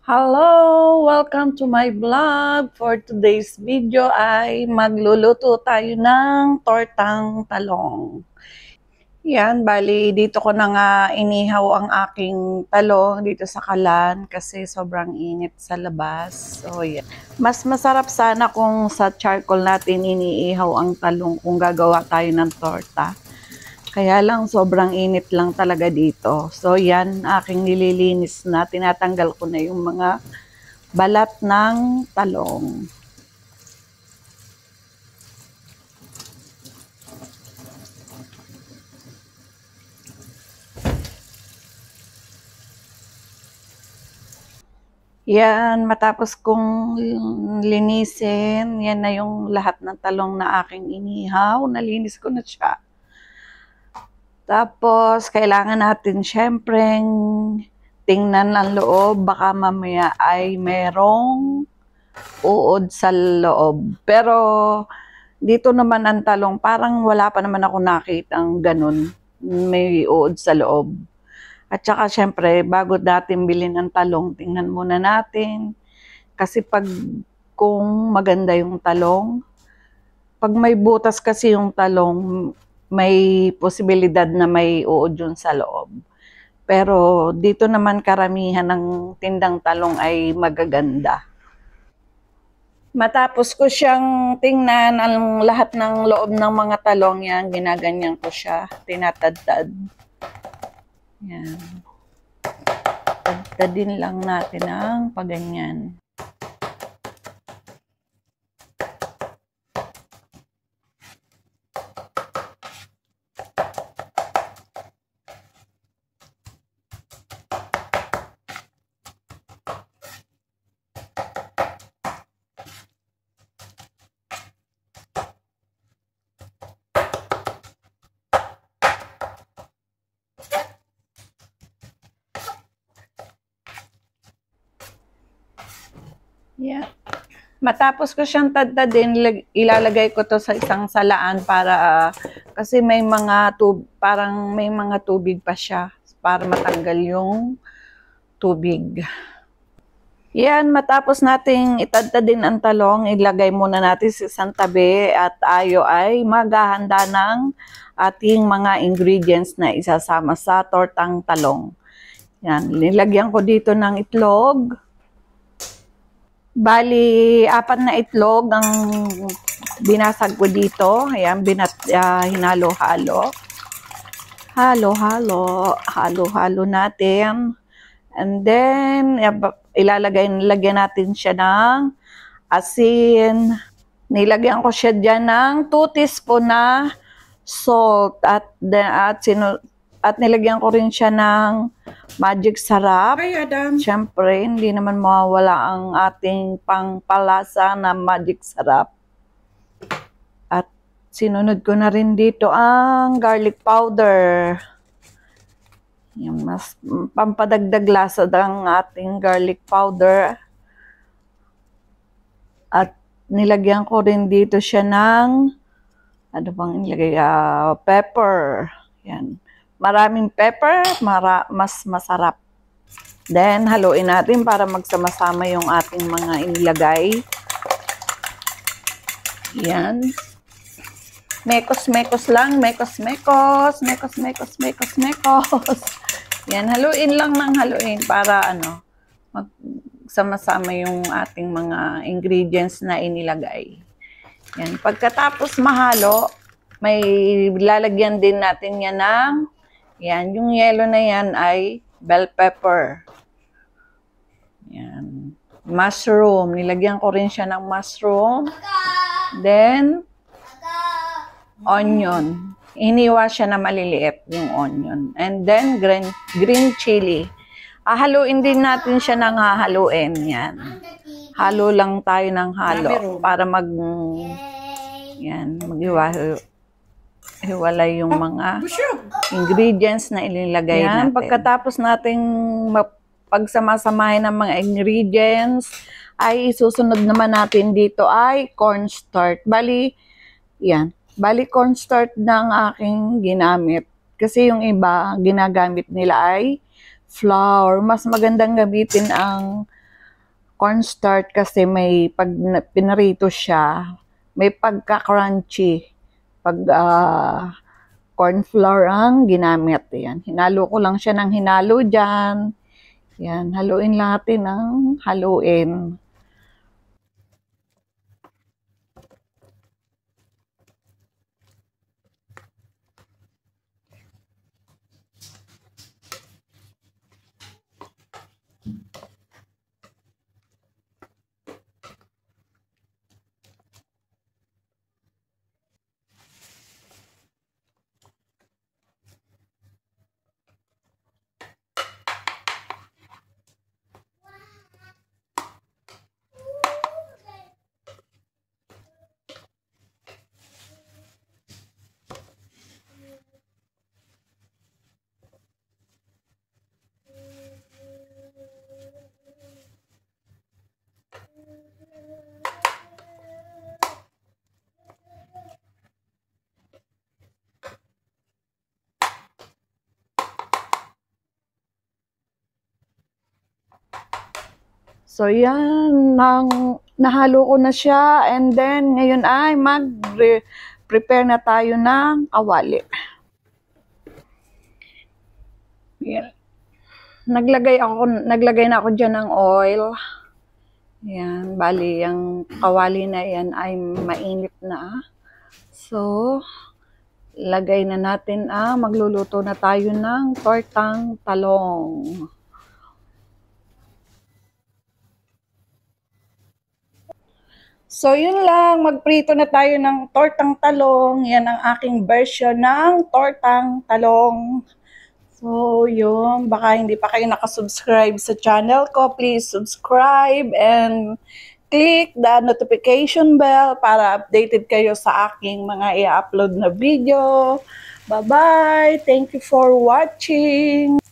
Hello! Welcome to my vlog. For today's video ay magluluto tayo ng tortang talong. Yan, bali dito ko na nga inihaw ang aking talong dito sa kalan kasi sobrang init sa labas. So yan. Mas masarap sana kung sa charcoal natin iniihaw ang talong kung gagawa tayo ng torta. Kaya lang, sobrang init lang talaga dito. So, yan, aking nililinis na. Tinatanggal ko na yung mga balat ng talong. Yan, matapos kong linisin, yan na yung lahat ng talong na aking inihaw. Nalinis ko na siya. Tapos, kailangan natin syempre tingnan ang loob. Baka mamaya ay merong uod sa loob. Pero, dito naman ang talong, parang wala pa naman ako nakitang ganun. May uod sa loob. At saka syempre, bago natin bilhin ang talong, tingnan muna natin. Kasi kung maganda yung talong, pag may butas kasi yung talong, may posibilidad na may uod yun sa loob. Pero dito naman karamihan ng tindang talong ay magaganda. Matapos ko siyang tingnan ang lahat ng loob ng mga talong yan, ginaganyan ko siya, tinatadtad. Yan. Tadtadin lang natin ang paganyan. Yeah. Matapos ko siyang tadtadin, ilalagay ko to sa isang salaan para kasi may mga parang may mga tubig pa siya para matanggal yung tubig. Yan, matapos nating itadtadin ang talong, ilagay muna natin sa isang tabi at tayo ay maghahanda ng ating mga ingredients na isasama sa tortang talong. Yan, nilagyan ko dito ng itlog. Bali, 4 na itlog ang binasag ko dito. Ayan, hinalo-halo. Halo-halo natin. And then, lagyan natin siya ng asin. Nilagyan ko siya dyan ng 2 teaspoon na salt. At nilagyan ko rin siya ng magic sarap. Hi, Adam. Siyempre, hindi naman mawawala ang ating pangpalasa na magic sarap. At sinunod ko na rin dito ang garlic powder. Yung mas pampadagdag lasa ng ating garlic powder. At nilagyan ko rin dito siya ng ano bang ilagay? Pepper. Yan. Maraming pepper, mas masarap. Then, haluin natin para magsama-sama yung ating mga inilagay. Yan. Mekos-mekos lang. Mekos-mekos. Yan, haluin lang ng haluin para magsama-sama yung ating mga ingredients na inilagay. Yan. Pagkatapos mahalo, may lalagyan din natin yan ng yan, yung yellow na yan ay bell pepper. Yan. Mushroom. Nilagyan ko rin siya ng mushroom. Then, onion. Iniwa siya na maliliit yung onion. And then, green chili. Haluin din natin siya ng hahaluin. Yan. Halo lang tayo ng halo para hiwalay yung mga ingredients na ilalagay natin. Pagkatapos nating pagsama-samahin ng mga ingredients, ay isusunod naman natin dito ay cornstarch. Bali cornstarch ng aking ginamit. Kasi yung iba, ginagamit nila ay flour. Mas magandang gamitin ang cornstarch kasi may pag pinarito siya, may pagka-crunchy. Pag corn flour ang ginamit. Yan. Hinalo ko lang siya ng hinalo dyan. Yan. Haluin lang natin ng haluin. So, yan. Nahalo ko na siya. And then, ngayon ay mag-prepare na tayo ng kawali. Yan. Naglagay na ako dyan ng oil. Yan. Bali, yung kawali na yan ay mainit na. So, lagay na natin magluluto na tayo ng tortang talong. So, yun lang. Magprito na tayo ng tortang talong. Yan ang aking version ng tortang talong. So, yun. Baka hindi pa kayo nakasubscribe sa channel ko. Please subscribe and click the notification bell para updated kayo sa aking mga i-upload na video. Bye-bye! Thank you for watching!